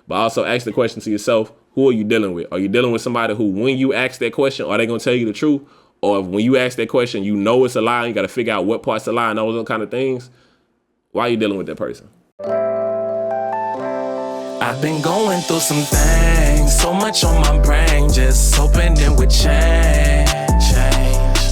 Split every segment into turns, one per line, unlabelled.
But also ask the question to yourself, who are you dealing with? Are you dealing with somebody who, when you ask that question, are they going to tell you the truth? Or when you ask that question, you know it's a lie, and you got to figure out what part's a lie and all those kind of things. Why are you dealing with that person?
I've been going through some things, so much on my brain, just hoping it would change.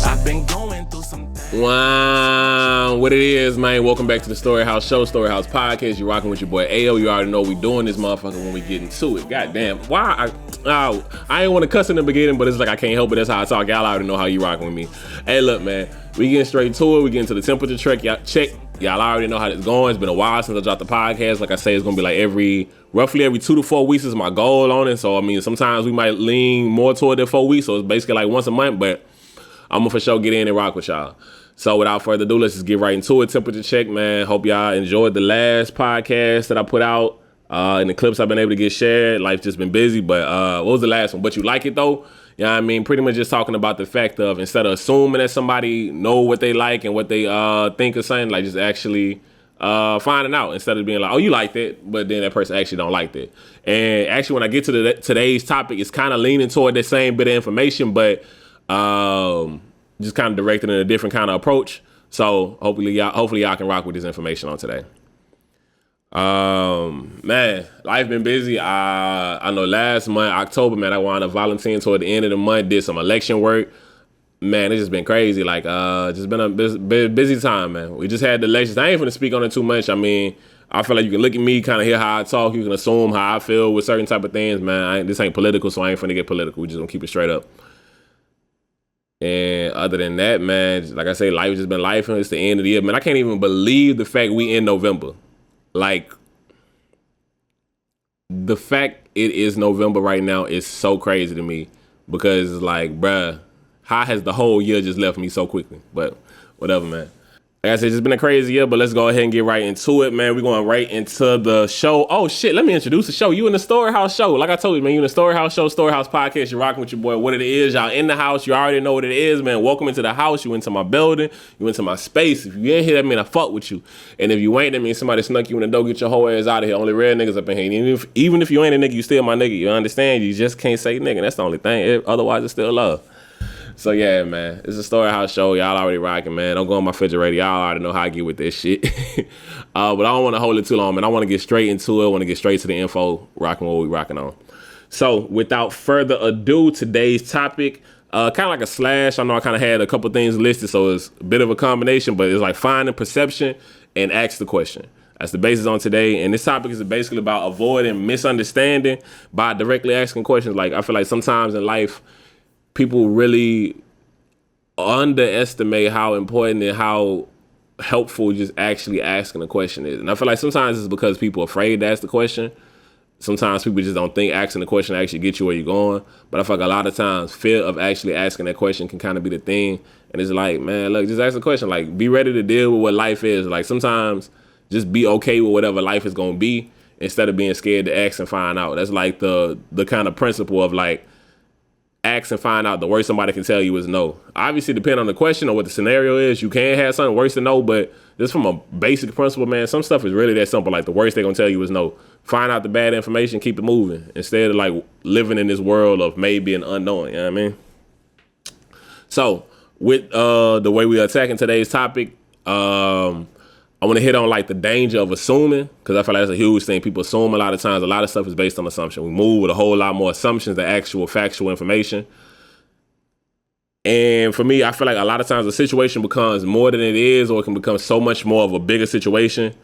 I've been going through some things.
Wow, what it is, man. Welcome back to the StoryHouse show, StoryHouse podcast. You're rocking with your boy Ayo. You already know we doing this motherfucker when we get into it. Goddamn, why? I ain't want to cuss in the beginning, but it's like I can't help it. That's how I talk. Y'all already know how you rocking with me. Hey, look, man. We getting straight to it. We getting to the temperature check. Y'all already know how it's going. It's been a while since I dropped the podcast. Like I say, it's gonna be like roughly every 2 to 4 weeks is my goal on it. So I mean, sometimes we might lean more toward the 4 weeks. So it's basically like once a month, but I'm gonna for sure get in and rock with y'all. So without further ado, let's just get right into it. Temperature check, man. Hope y'all enjoyed the last podcast that I put out and the clips I've been able to get shared. Life's just been busy, but what was the last one? But you like it though? You know what I mean? Pretty much just talking about the fact of, instead of assuming that somebody know what they like and what they think of something, like just actually finding out, instead of being like, oh, you liked it, but then that person actually don't like it. And actually, when I get to today's topic, it's kind of leaning toward the same bit of information, but just kind of directed in a different kind of approach. So hopefully y'all can rock with this information on today. Man, life been busy. I know last month, October, man, I wound up volunteering toward the end of the month, did some election work. Man, it's just been crazy. Like, just been a busy time, man. We just had the elections. I ain't finna speak on it too much. I mean, I feel like you can look at me, kind of hear how I talk. You can assume how I feel with certain type of things, man. This ain't political, so I ain't finna get political. We just gonna keep it straight up. And other than that, man, like I say, life has just been life, and it's the end of the year. Man, I can't even believe the fact we in November. Like, the fact it is November right now is so crazy to me, because it's like, bruh, how has the whole year just left me so quickly? But whatever, man. Like I said, it's been a crazy year, but let's go ahead and get right into it, man. We're going right into the show. Oh, shit, let me introduce the show. You in the StoryHouse show. Like I told you, man, you in the StoryHouse show, StoryHouse podcast. You're rocking with your boy. What it is, y'all in the house. You already know what it is, man. Welcome into the house. You into my building. You into my space. If you in here, that mean I fuck with you. And if you ain't, that means somebody snuck you in the door. Get your whole ass out of here. Only real niggas up in here. Even if you ain't a nigga, you still my nigga. You understand? You just can't say nigga. That's the only thing. Otherwise, it's still love. So yeah, man, it's a StoryHouse show. Y'all already rocking, man. Don't go on my refrigerator. Y'all already know how I get with this shit. But I don't want to hold it too long, man. I want to get straight into it. I want to get straight to the info, rocking what we rocking on. So without further ado, today's topic, kind of like a slash. I know I kind of had a couple things listed, so it's a bit of a combination, but it's like finding perception and ask the question. That's the basis on today. And this topic is basically about avoiding misunderstanding by directly asking questions. Like, I feel like sometimes in life, people really underestimate how important and how helpful just actually asking a question is. And I feel like sometimes it's because people are afraid to ask the question. Sometimes people just don't think asking the question actually get you where you're going. But I feel like a lot of times fear of actually asking that question can kind of be the thing. And it's like, man, look, just ask the question. Like, be ready to deal with what life is. Like, sometimes just be okay with whatever life is going to be instead of being scared to ask and find out. That's like the kind of principle of like, ask and find out. The worst somebody can tell you is no. Obviously, depending on the question or what the scenario is, you can have something worse than no, but just from a basic principle, man, some stuff is really that simple. Like, the worst they're going to tell you is no. Find out the bad information, keep it moving, instead of like living in this world of maybe and unknowing, you know what I mean? So, with the way we are attacking today's topic, I want to hit on like the danger of assuming, because I feel like that's a huge thing. People assume a lot of times. A lot of stuff is based on assumption. We move with a whole lot more assumptions than actual factual information. And for me, I feel like a lot of times the situation becomes more than it is, or it can become so much more of a bigger situation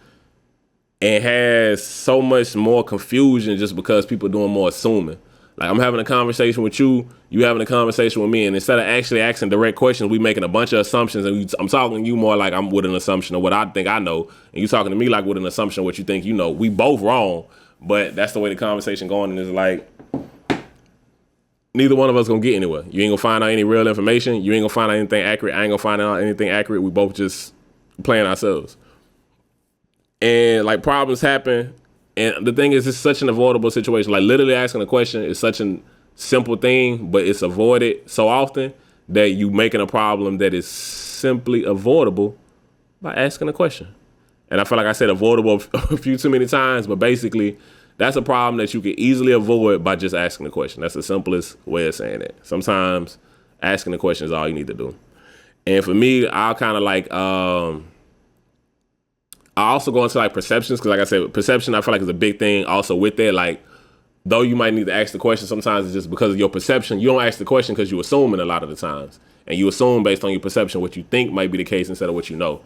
and has so much more confusion just because people are doing more assuming. Like, I'm having a conversation with you, you having a conversation with me, and instead of actually asking direct questions, we making a bunch of assumptions, and I'm talking to you more like I'm with an assumption of what I think I know, and you talking to me like with an assumption of what you think you know. We both wrong, but that's the way the conversation going, and it's like, neither one of us gonna get anywhere. You ain't gonna find out any real information. You ain't gonna find out anything accurate. I ain't gonna find out anything accurate. We both just playing ourselves. And like, problems happen. And the thing is, it's such an avoidable situation. Like, literally asking a question is such a simple thing, but it's avoided so often that you making a problem that is simply avoidable by asking a question. And I feel like I said avoidable a few too many times, but basically That's a problem that you can easily avoid by just asking the question. That's the simplest way of saying it. Sometimes asking the question is all you need to do. And for me, I'll kind of like, I also go into like perceptions, because like I said, perception I feel like is a big thing also with that. Like, though you might need to ask the question, sometimes it's just because of your perception. You don't ask the question because you assume it a lot of the times. And you assume based on your perception what you think might be the case instead of what you know.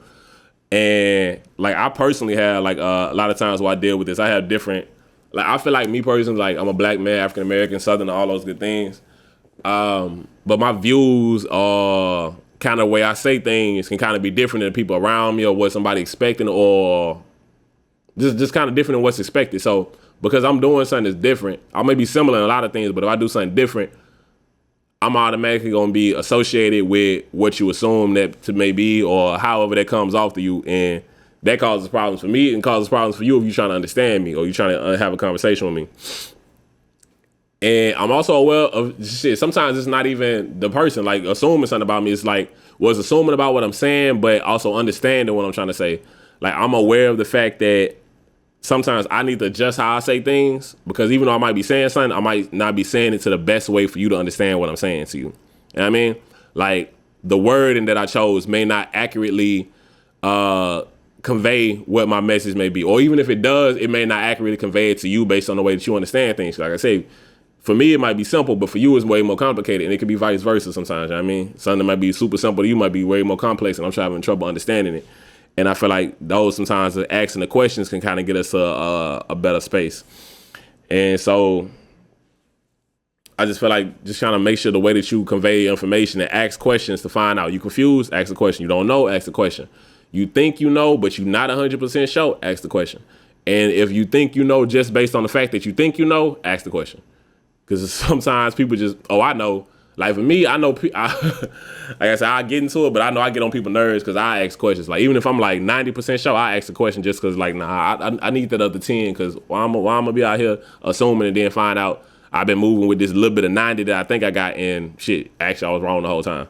And like I personally have like a lot of times where I deal with this, I have different, like I feel like me personally, like I'm a black man, African American, Southern, all those good things. But my views are kind of the way I say things can kind of be different than people around me or what somebody expecting, or just kind of different than what's expected. So because I'm doing something that's different, I may be similar in a lot of things, but if I do something different, I'm automatically going to be associated with what you assume that to may be, or however that comes off to you. And that causes problems for me and causes problems for you if you're trying to understand me or you're trying to have a conversation with me. And I'm also aware of shit. Sometimes it's not even the person like assuming something about me. It's like was assuming about what I'm saying, but also understanding what I'm trying to say. Like I'm aware of the fact that sometimes I need to adjust how I say things, because even though I might be saying something, I might not be saying it to the best way for you to understand what I'm saying to you. You know what I mean? Like the wording that I chose may not accurately convey what my message may be. Or even if it does, it may not accurately convey it to you based on the way that you understand things. Like I say, for me, it might be simple, but for you, it's way more complicated. And it could be vice versa sometimes. You know what I mean? Something that might be super simple to you might be way more complex, and I'm having trouble understanding it. And I feel like those sometimes asking the questions can kind of get us a better space. And so I just feel like just trying to make sure the way that you convey information and ask questions to find out. You confused? Ask the question. You don't know? Ask the question. You think you know, but you're not 100% sure? Ask the question. And if you think you know just based on the fact that you think you know, ask the question. Because sometimes people just, oh, I know. Like for me, I know, like I said, I get into it, but I know I get on people's nerves because I ask questions. Like even if I'm like 90% sure, I ask the question just because like, nah, I need that other 10, because why I'm gonna be out here assuming and then find out I've been moving with this little bit of 90 that I think I got, and shit, actually I was wrong the whole time.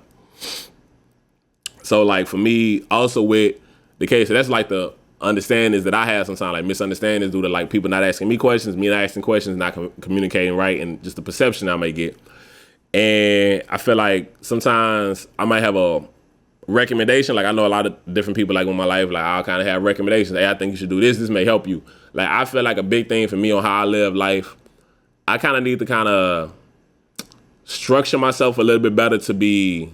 So like for me, also with the case, so that's like the understandings that I have sometimes, like misunderstandings due to like people not asking me questions, me not asking questions, not communicating right, and just the perception I may get. And I feel like sometimes I might have a recommendation. Like I know a lot of different people like in my life, like I'll kind of have recommendations. Hey, I think you should do this. This may help you. Like I feel like a big thing for me on how I live life, I kind of need to kind of structure myself a little bit better to be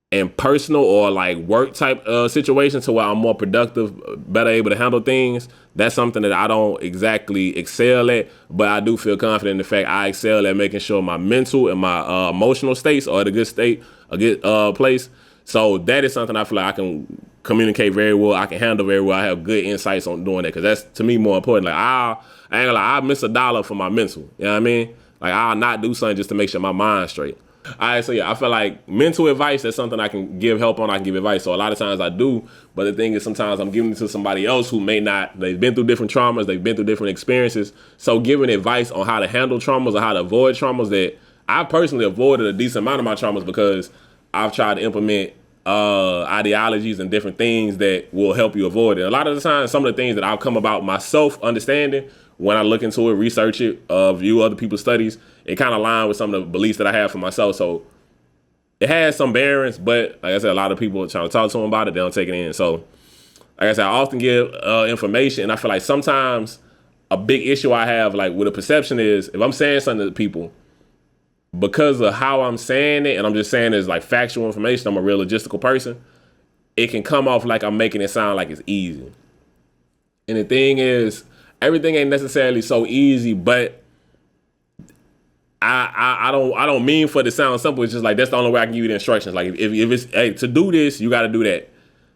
in personal or like work type situations to where I'm more productive, better able to handle things. That's something that I don't exactly excel at, but I do feel confident in the fact I excel at making sure my mental and my emotional states are at a good state, a good place. So that is something I feel like I can communicate very well. I can handle very well. I have good insights on doing that, because that's to me more important. Like I ain't gonna lie, I miss $1 for my mental. You know what I mean? Like I'll not do something just to make sure my mind's straight. All right, so yeah, I feel like mental advice, that's something I can give help on. I can give advice. So a lot of times I do, but the thing is sometimes I'm giving it to somebody else who may not, they've been through different traumas, they've been through different experiences. So giving advice on how to handle traumas or how to avoid traumas, that I personally avoided a decent amount of my traumas because I've tried to implement ideologies and different things that will help you avoid it. A lot of the time, some of the things that I've come about myself understanding when I look into it, research it, view other people's studies, it kind of aligns with some of the beliefs that I have for myself. So it has some bearings, but like I said, a lot of people are trying to talk to them about it, they don't take it in. So like I said, I often give information, and I feel like sometimes a big issue I have like with a perception is if I'm saying something to people, because of how I'm saying it, and I'm just saying it's like factual information, I'm a real logistical person, it can come off like I'm making it sound like it's easy. And the thing is, everything ain't necessarily so easy, but I don't mean for it to sound simple. It's just like that's the only way I can give you the instructions. Like if it's hey, to do this, you got to do that.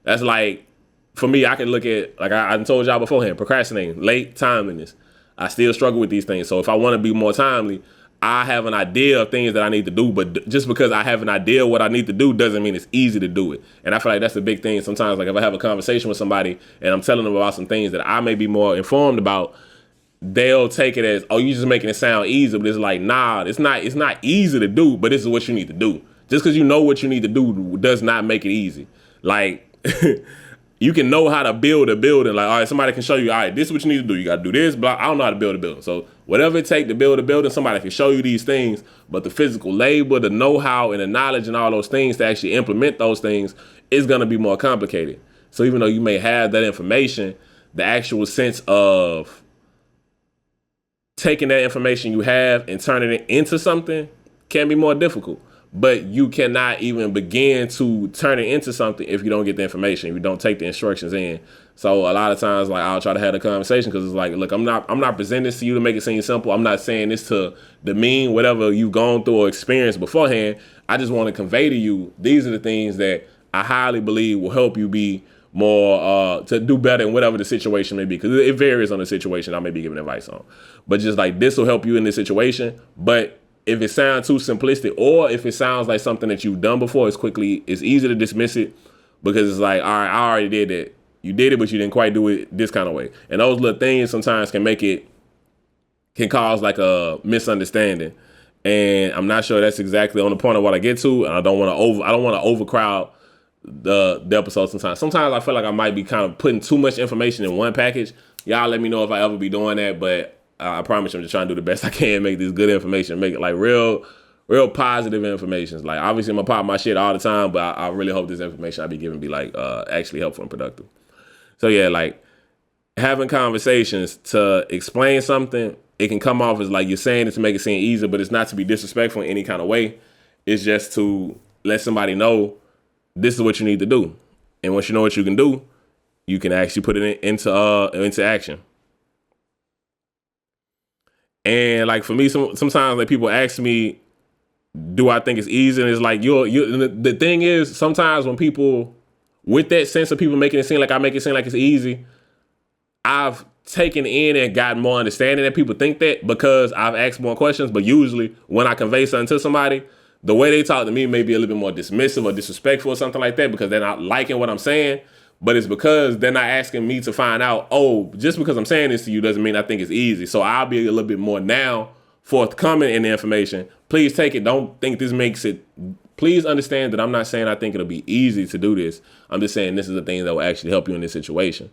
That's like for me. I can look at like I told y'all beforehand, procrastinating, late, timeliness. I still struggle with these things. So if I want to be more timely, I have an idea of things that I need to do. But just because I have an idea of what I need to do doesn't mean it's easy to do it. And I feel like that's a big thing. Sometimes, like if I have a conversation with somebody and I'm telling them about some things that I may be more informed about, they'll take it as, oh, you just making it sound easy. But it's like, nah, it's not easy to do, but this is what you need to do. Just because you know what you need to do does not make it easy. Like, you can know how to build a building. Like, all right, somebody can show you, all right, this is what you need to do. You got to do this, but I don't know how to build a building. So whatever it takes to build a building, somebody can show you these things. But the physical labor, the know-how, and the knowledge and all those things to actually implement those things is going to be more complicated. So even though you may have that information, the actual sense of taking that information you have and turning it into something can be more difficult. But you cannot even begin to turn it into something if you don't get the information, if you don't take the instructions in. So a lot of times, like, I'll try to have a conversation because it's like, look, I'm not presenting this to you to make it seem simple. I'm not saying this to demean whatever you've gone through or experienced beforehand. I just want to convey to you, these are the things that I highly believe will help you be more, to do better in whatever the situation may be. Because it varies on the situation I may be giving advice on. But just like, this will help you in this situation. But if it sounds too simplistic, or if it sounds like something that you've done before, it's easy to dismiss it because it's like, all right, I already did that. You did it, but you didn't quite do it this kind of way. And those little things sometimes can cause like a misunderstanding. And I'm not sure that's exactly on the point of what I get to. And I don't want to overcrowd the episode sometimes. Sometimes I feel like I might be kind of putting too much information in one package. Y'all let me know if I ever be doing that, but I promise you, I'm just trying to do the best I can, make this good information, make it like real positive information. Like, obviously I'm gonna pop my shit all the time, but I really hope this information I be giving be like actually helpful and productive. So yeah, like having conversations to explain something, it can come off as like you're saying it to make it seem easier, but it's not to be disrespectful in any kind of way. It's just to let somebody know this is what you need to do. And once you know what you can do, you can actually put it into action. And like for me, sometimes like people ask me, do I think it's easy? And it's like, the thing is, sometimes when people, with that sense of people making it seem like I make it seem like it's easy, I've taken in and gotten more understanding that people think that because I've asked more questions. But usually when I convey something to somebody, the way they talk to me may be a little bit more dismissive or disrespectful or something like that because they're not liking what I'm saying. But it's because they're not asking me to find out, oh, just because I'm saying this to you doesn't mean I think it's easy. So I'll be a little bit more now forthcoming in the information. Please take it. Don't think this makes it. Please understand that I'm not saying I think it'll be easy to do this. I'm just saying this is the thing that will actually help you in this situation.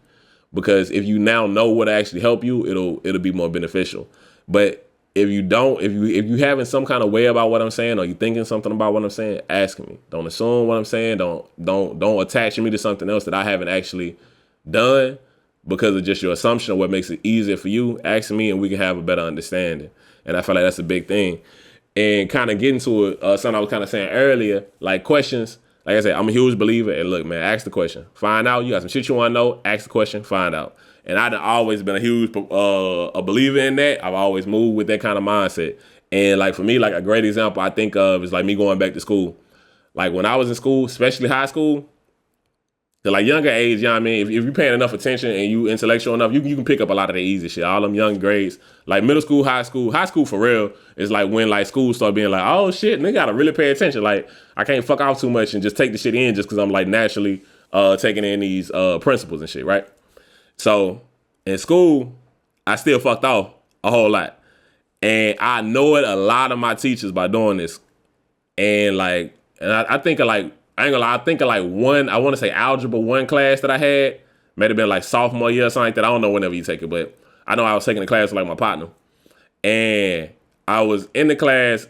Because if you now know what actually help you, it'll be more beneficial. But if you don't, if you having some kind of way about what I'm saying, or you thinking something about what I'm saying, ask me. Don't assume what I'm saying. Don't attach me to something else that I haven't actually done because of just your assumption of what makes it easier for you. Ask me and we can have a better understanding. And I feel like that's a big thing. And kind of getting to it, something I was kind of saying earlier, like questions. Like I said, I'm a huge believer. And look, man, ask the question. Find out. You got some shit you want to know. Ask the question. Find out. And I've always been a huge a believer in that. I've always moved with that kind of mindset. And like for me, like a great example I think of is like me going back to school. Like when I was in school, especially high school, to like younger age, you know what I mean? If you're paying enough attention and you intellectual enough, you can pick up a lot of the easy shit. All them young grades, like middle school, high school for real is like when like schools start being like, oh shit, nigga gotta really pay attention. Like I can't fuck off too much and just take the shit in just because I'm like naturally taking in these principles and shit, right? So in school, I still fucked off a whole lot. And I know it a lot of my teachers by doing this. And I think of like, I ain't gonna lie, I think of like one, I want to say algebra 1 class that I had. May have been like sophomore year or something like that. I don't know whenever you take it, but I know I was taking the class with like my partner. And I was in the class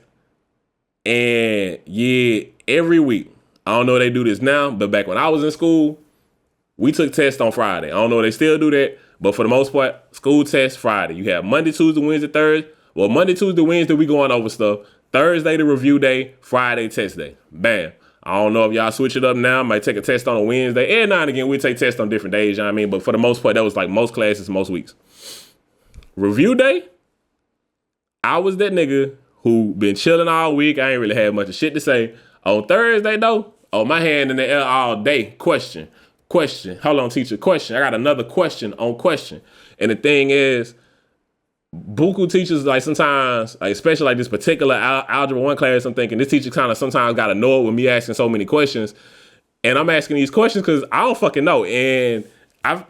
and yeah, every week, I don't know if they do this now, but back when I was in school, we took tests on Friday. I don't know if they still do that, but for the most part, school test Friday. You have Monday, Tuesday, Wednesday, Thursday. Well, Monday, Tuesday, Wednesday, we going over stuff. Thursday, the review day. Friday, test day. Bam. I don't know if y'all switch it up now. Might take a test on a Wednesday. And now and again, we take tests on different days, you know what I mean? But for the most part, that was like most classes, most weeks. Review day, I was that nigga who been chilling all week. I ain't really had much of shit to say. On Thursday, though, my hand in the air all day. Question. Hold on, teacher. Question. I got another question on question. And the thing is, buku teachers, like sometimes, like especially like this particular algebra 1 class, I'm thinking this teacher kind of sometimes got annoyed with me asking so many questions. And I'm asking these questions because I don't fucking know. And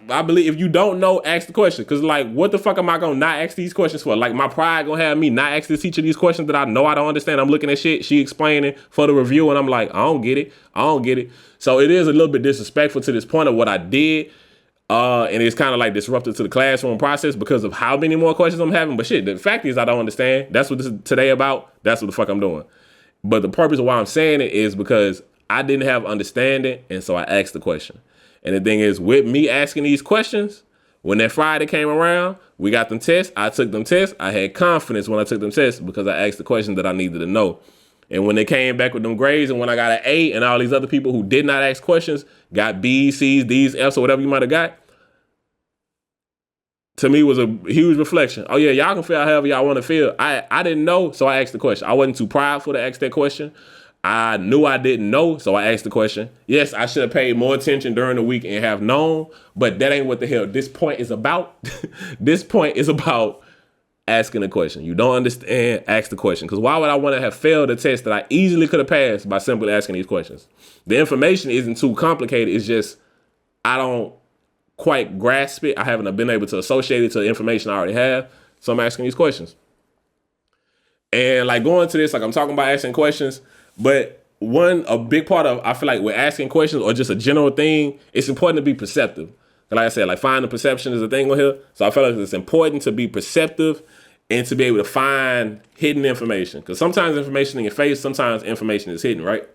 I believe if you don't know, ask the question. Cause like, what the fuck am I gonna not ask these questions for? Like, my pride gonna have me not ask this teacher these questions that I know I don't understand. I'm looking at shit she explaining for the review, and I'm like, I don't get it. I don't get it. So it is a little bit disrespectful to this point of what I did. And it's kind of like disruptive to the classroom process because of how many more questions I'm having. But shit, the fact is I don't understand. That's what this is today about. That's what the fuck I'm doing. But the purpose of why I'm saying it is because I didn't have understanding, and so I asked the question. And the thing is, with me asking these questions, when that Friday came around, we got them tests. I took them tests. I had confidence when I took them tests because I asked the questions that I needed to know. And when they came back with them grades, and when I got an A, and all these other people who did not ask questions got B's, C's, D's, F's, or whatever you might have got, to me was a huge reflection. Oh yeah, y'all can feel however y'all want to feel. I didn't know, so I asked the question. I wasn't too prideful to ask that question. I knew I didn't know, so I asked the question. Yes, I should have paid more attention during the week and have known, but that ain't what the hell this point is about. This point is about asking a question. You don't understand, ask the question. Because why would I want to have failed a test that I easily could have passed by simply asking these questions? The information isn't too complicated. It's just I don't quite grasp it. I haven't been able to associate it to the information I already have, so I'm asking these questions. And like going to this, like I'm talking about asking questions, but a big part of, I feel like with asking questions or just a general thing, it's important to be perceptive. Like I said, like finding perception is a thing on here. So I feel like it's important to be perceptive and to be able to find hidden information. Because sometimes information in your face, sometimes information is hidden, right?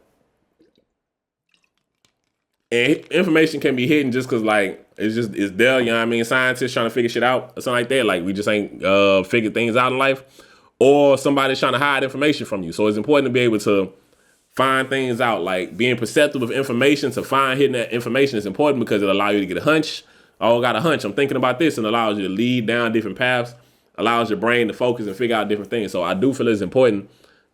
And information can be hidden just because like it's there, you know what I mean? Scientists trying to figure shit out or something like that. Like we just ain't figured things out in life. Or somebody's trying to hide information from you. So it's important to be able to find things out, like being perceptive of information to find hidden information is important because it allows you to get a hunch. Oh, I got a hunch. I'm thinking about this, and allows you to lead down different paths, allows your brain to focus and figure out different things. So I do feel it's important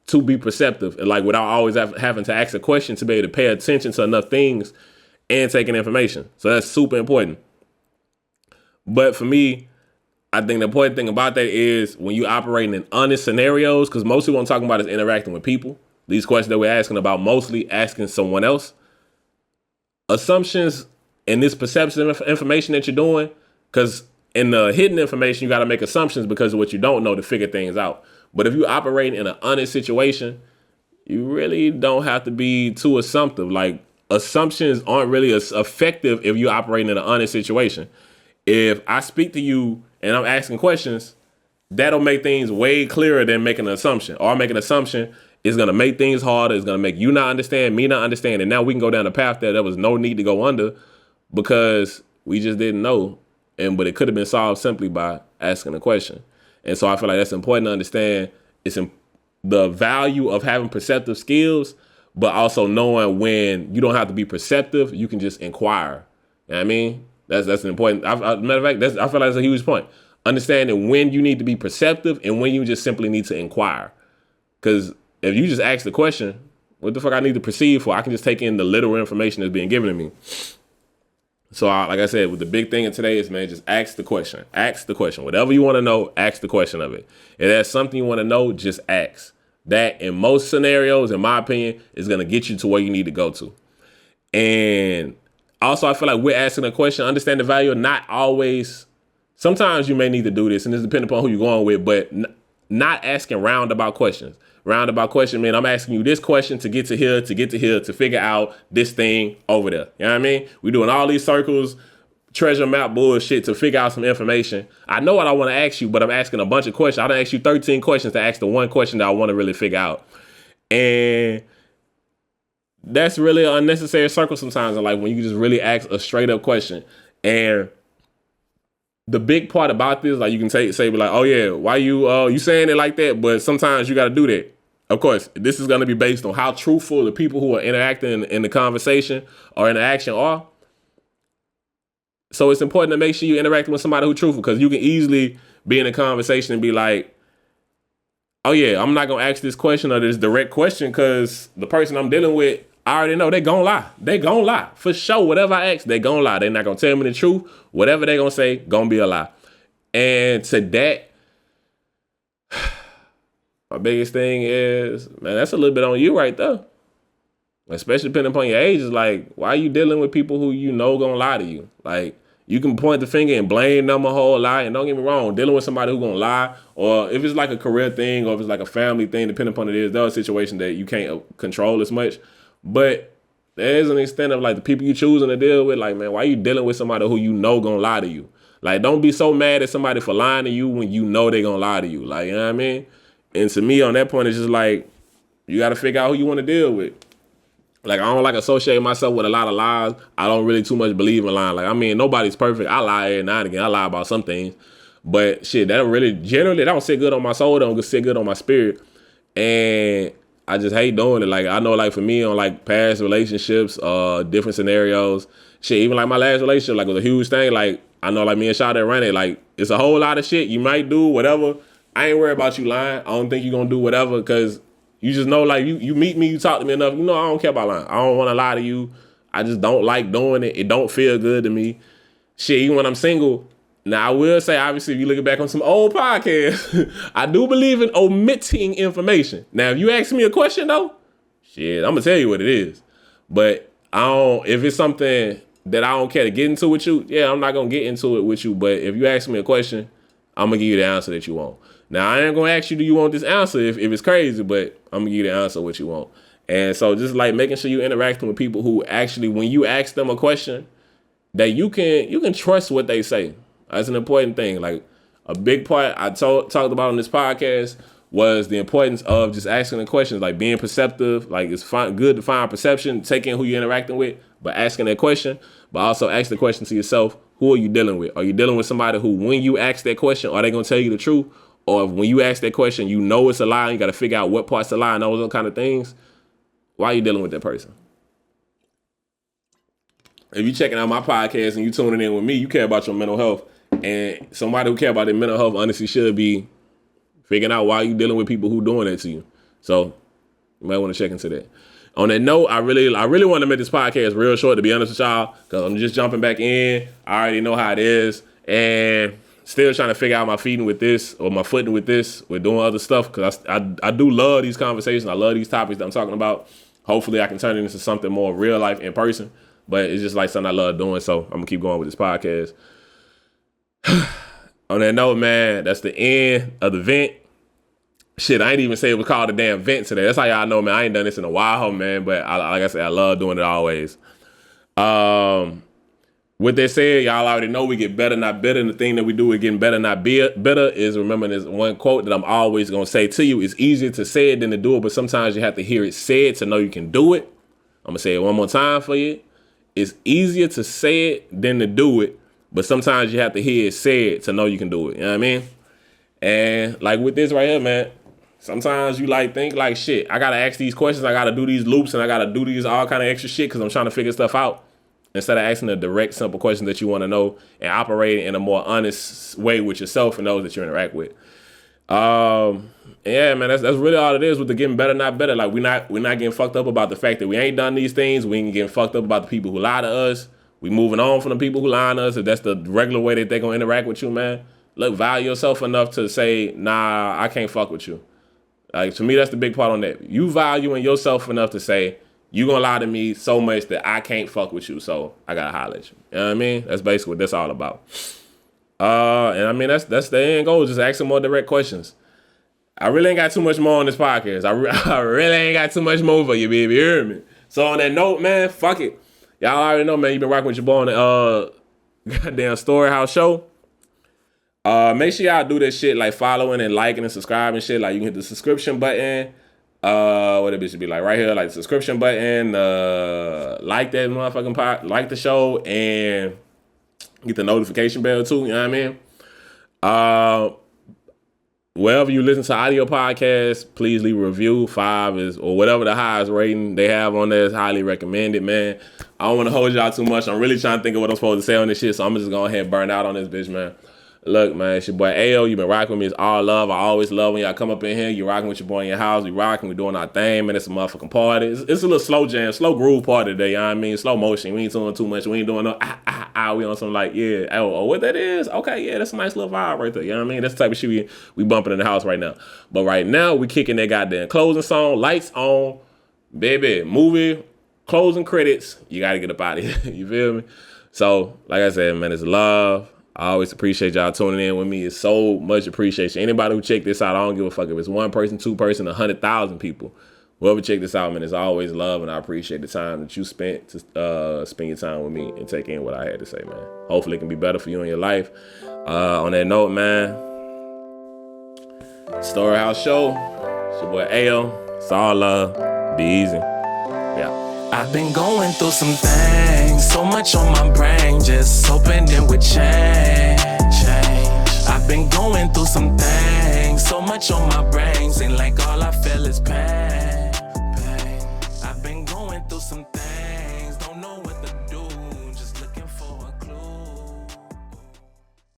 to be perceptive, and like without always having to ask a question, to be able to pay attention to enough things and taking information. So that's super important. But for me, I think the important thing about that is when you operating in honest scenarios, because mostly what I'm talking about is interacting with people. These questions that we're asking about, mostly asking someone else. Assumptions and this perception of information that you're doing, because in the hidden information, you got to make assumptions because of what you don't know to figure things out. But if you operate in an honest situation, you really don't have to be too assumptive. Like assumptions aren't really as effective if you're operating in an honest situation. If I speak to you and I'm asking questions, that'll make things way clearer than making an assumption. Or making an assumption is going to make things harder. It's going to make you not understand, me not understand. And now we can go down a path that there was no need to go under because we just didn't know. But it could have been solved simply by asking a question. And so I feel like that's important to understand. The value of having perceptive skills, but also knowing when you don't have to be perceptive, you can just inquire. You know what I mean? That's an important, matter of fact, I feel like that's a huge point. Understanding when you need to be perceptive and when you just simply need to inquire. Because if you just ask the question, what the fuck I need to perceive for? I can just take in the literal information that's being given to me. So like I said, with the big thing in today is, man, just ask the question. Ask the question. Whatever you want to know, ask the question of it. If there's something you want to know, just ask. That, in most scenarios, in my opinion, is going to get you to where you need to go to. And also, I feel like we're asking a question, understand the value, not always. Sometimes you may need to do this, and this depends upon who you're going with, but not asking roundabout questions. Roundabout question, man, I'm asking you this question to get to here, to figure out this thing over there. You know what I mean? We're doing all these circles, treasure map bullshit to figure out some information. I know what I want to ask you, but I'm asking a bunch of questions. I done asked you 13 questions to ask the one question that I want to really figure out. And that's really an unnecessary circle sometimes. And like when you just really ask a straight up question. And the big part about this, like you can say like, oh yeah, why you saying it like that? But sometimes you got to do that. Of course, this is going to be based on how truthful the people who are interacting in the conversation or in the action are. So it's important to make sure you're interacting with somebody who's truthful, because you can easily be in a conversation and be like, oh yeah, I'm not going to ask this question or this direct question because the person I'm dealing with, I already know they gonna lie. They gonna lie. For sure, whatever I ask, they gonna lie. They're not gonna tell me the truth. Whatever they gonna say, gonna be a lie. And to that, my biggest thing is, man, that's a little bit on you right there. Especially depending upon your age. Is like, why are you dealing with people who you know gonna lie to you? Like, You can point the finger and blame them a whole lot. And don't get me wrong, dealing with somebody who's gonna lie, or if it's like a career thing, or if it's like a family thing, depending upon it is, there are situations that you can't control as much. But there's an extent of like the people you choosing to deal with. Like, man, why you dealing with somebody who you know gonna lie to you? Like, don't be so mad at somebody for lying to you when you know they gonna lie to you. Like, you know what I mean? And to me, on that point, it's just like, you got to figure out who you want to deal with. Like, I don't like associate myself with a lot of lies. I don't really too much believe in lying. Like, I mean, nobody's perfect. I lie every now and again. I lie about some things. But shit, that don't really, generally, that don't sit good on my soul. That don't sit good on my spirit. And I just hate doing it. Like, I know, like, for me, on, like, past relationships, different scenarios, shit, even, like, my last relationship, like, was a huge thing. Like, I know, like, me and Shawty ran it. Like, it's a whole lot of shit you might do, whatever. I ain't worried about you lying. I don't think you're going to do whatever, because you just know, like, you meet me, you talk to me enough. You know, I don't care about lying. I don't want to lie to you. I just don't like doing it. It don't feel good to me. Shit, even when I'm single. Now, I will say, obviously, if you look back on some old podcasts, I do believe in omitting information. Now, if you ask me a question, though, shit, I'm going to tell you what it is. But I don't, if it's something that I don't care to get into with you, yeah, I'm not going to get into it with you. But if you ask me a question, I'm going to give you the answer that you want. Now, I ain't going to ask you, do you want this answer if it's crazy, but I'm going to give you the answer what you want. And so just like making sure you interacting with people who actually, when you ask them a question, that you can trust what they say. That's an important thing. Like, a big part I talked about on this podcast was the importance of just asking the questions, like being perceptive. Like, it's good to find perception, taking who you're interacting with, but asking that question. But also ask the question to yourself, who are you dealing with? Are you dealing with somebody who, when you ask that question, are they going to tell you the truth? Or if when you ask that question, you know it's a lie, and you got to figure out what part's a lie and those kind of things, why are you dealing with that person? If you checking out my podcast and you tuning in with me, you care about your mental health. And somebody who care about their mental health honestly should be figuring out why you dealing with people who doing that to you. So you might want to check into that. On that note, I really want to make this podcast real short, to be honest with y'all, because I'm just jumping back in. I already know how it is. And still trying to figure out my footing with this, or my footing with this, with doing other stuff, because I do love these conversations. I love these topics that I'm talking about. Hopefully I can turn it into something more real life in person. But it's just like something I love doing, so I'm going to keep going with this podcast. On that note, man, that's the end of the vent. Shit, I ain't even say it was called a damn vent today. That's how y'all know, man. I ain't done this in a while, man. But like I said, I love doing it always. With that said, y'all already know we get better, not bitter. And the thing that we do with getting better, not bitter is remembering this one quote that I'm always going to say to you. It's easier to say it than to do it, but sometimes you have to hear it said to know you can do it. I'm going to say it one more time for you. It's easier to say it than to do it, but sometimes you have to hear it said to know you can do it. You know what I mean? And like with this right here, man, sometimes you like think like, shit, I got to ask these questions. I got to do these loops and I got to do these all kind of extra shit because I'm trying to figure stuff out. Instead of asking the direct, simple questions that you want to know and operating in a more honest way with yourself and those that you interact with. Yeah, man, that's really all it is with the getting better, not better. Like, we're not getting fucked up about the fact that we ain't done these things. We ain't getting fucked up about the people who lie to us. We moving on from the people who lie to us. If that's the regular way that they're going to interact with you, man, look, value yourself enough to say, nah, I can't fuck with you. Like, to me, that's the big part on that. You valuing yourself enough to say, you gonna lie to me so much that I can't fuck with you, so I gotta holler at you. You know what I mean? That's basically what that's all about. And I mean, that's the end goal, just asking more direct questions. I really ain't got too much more on this podcast. I really ain't got too much more for you, baby. You hear me? So on that note, man, fuck it. Y'all already know, man, you been rocking with your boy on the goddamn StoryHouse show. Make sure y'all do this shit, like following and liking and subscribing and shit. Like, you can hit the subscription button. What it should be like right here, like the subscription button, like that motherfucking pot, like the show, and get the notification bell too. You know what I mean? Wherever you listen to audio podcasts, please leave a review. 5 is, or whatever the highest rating they have on there, is highly recommended, man. I don't want to hold y'all too much. I'm really trying to think of what I'm supposed to say on this shit, so I'm just going ahead and burn out on this bitch, man. Look, man, it's your boy Ayo. You been rocking with me. It's all love. I always love when y'all come up in here. You rocking with your boy in your house. We rocking. We doing our thing, man. It's a motherfucking party. It's a little slow jam, slow groove party today. You know what I mean? Slow motion. We ain't doing too much. We ain't doing no We on something like, yeah. Oh, what that is? Okay, yeah, that's a nice little vibe right there. You know what I mean? That's the type of shit we bumping in the house right now. But right now, we kicking that goddamn closing song. Lights on, baby. Movie, closing credits. You got to get up out of here. You feel me? So, like I said, man, it's love. I always appreciate y'all tuning in with me. It's so much appreciation. Anybody who check this out, I don't give a fuck if it's one person, two person, 100,000 people. Whoever check this out, man, it's always love, and I appreciate the time that you spent to spend your time with me and take in what I had to say, man. Hopefully it can be better for you in your life. On that note, man, StoryHouse Show. It's your boy Ayo. It's all love. Be easy. Yeah.
I've been going through some things, so much on my brain, just hoping it would change. I've been going through some things, so much on my brain, seem like all I feel is pain. I've been going through some things, don't know